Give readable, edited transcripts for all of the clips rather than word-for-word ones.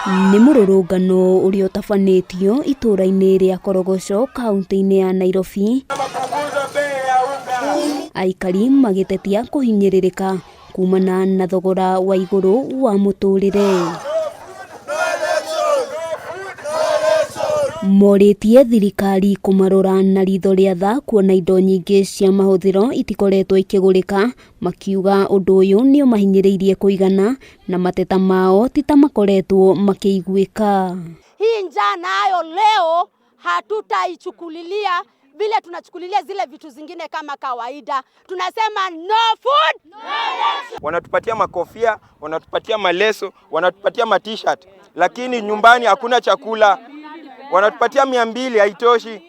Nĩ mũrũrũngano ũrĩa ũtabanĩtio itũũra-inĩ rĩa Korogoco kaunti-inĩ ya Nairobi, aikari magĩtetia kũhinyĩrĩrĩka kumana na thogora wa igũrũ wa mũtũrĩre. Morĩtie thirikari kũmarora na ritho rĩa tha kuona indo nyingĩ cia mahũthĩro itikoretwo ikĩgũrĩka, makiuga ũndũ ũyũ nĩ ũmahinyĩrĩirie kũigana na mateta mao ti ta makoretwo makĩiguĩka. Hii njaa nayo leo hatutaichukulilia vile tunachukulilia zile vitu zingine kama kawaida. Tunasema no food, no election. Wanatupatia makofia, wanatupatia maleso, wanatupatia ma-t-shirt, lakini nyumbani hakuna chakula. Wanatupatia 200 haitoshi.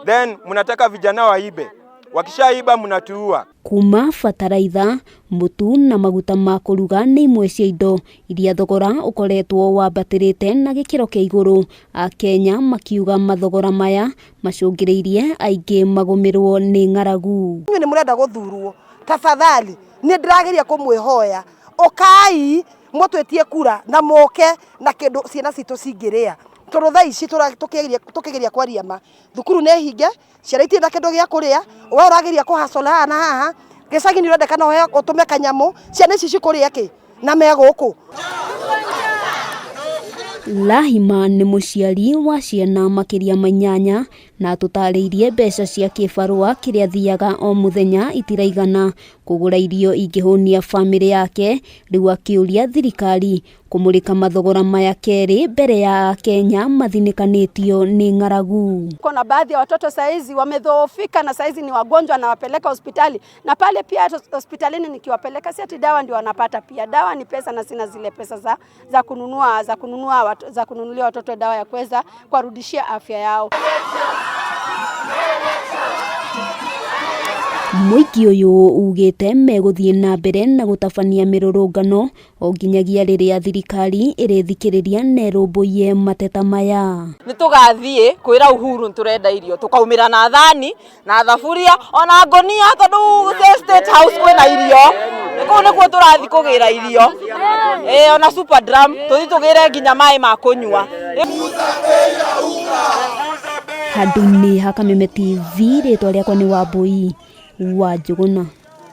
Then mnataka vijana waibe. Wakishaiba mnatuua. Kuma fataraitha, mũtu na maguta ma kũruga nĩ imwe cia indo iria thogora ũkoretwo wambatĩrĩte na gĩkĩro kĩa igũrũ. Akenya makiuga mathogora maya macũngĩrĩirie aingĩ magũmĩrwo nĩ ng'aragu. Nĩ mũrenda gũthurwo, tafadhali nĩ ndĩrageria kũmwĩhoya ũkai mũtwetie kura na moke na kĩndũ ciana citũ cingĩrĩa. Tondũ thaa ici tũkĩgeria kwaria ma thukuru nĩ hinge, ciana itirĩ kĩndũ gĩa kũrĩa, we ũrageria kũhacola haha na haha, gĩcagi-inĩ ũrendekana ũhe ũtũme kanyamũ, ciana ici cikũrĩa kĩ na megũkũ. Lahima nĩ mũciari wa ciana makĩria ma 8 na tũtarĩirie mbeca cia kĩbarũa kĩrĩa thiaga o mũthenya itiraigana kũgũra irio ingĩhũnia famĩlĩ yake, rĩu akĩũria thirikari kũmũrĩka mathogora maya kerĩ mbere ya Akenya mathinĩkanĩtio nĩ ng'aragu. Kuna baadhi ya watoto saizi wamedhoofika na saizi ni wagonjwa na wapeleka hospitali, na pale pia hospitalini nikiwapeleka si ati dawa ndio wanapata, pia dawa ni pesa na sina zile pesa za kununulia watoto dawa ya kuweza kuwarudishia afya yao. Mũingĩ ũyũ ugĩte megũthiĩ na mbere na gũtabania mĩrũrũngano o nginyagia rĩrĩa thirikari ĩrĩthikĩrĩria na ĩrũmbũiye mateta maya. Nĩ tũgathiĩ kwĩra Uhuru tũrenda irio, tũkaumĩra na thani na thaburia ona ngonia, tondũ State House kwĩna irio, kũu nĩkuo tũrathiĩ kũgĩra irio, ona super drum tũthiĩ tũgĩre nginya maĩ ma kũnyua. Handũ-inĩ ha Kameme TV, rĩtwa rĩakwa nĩ Wambui wa Njũgũna.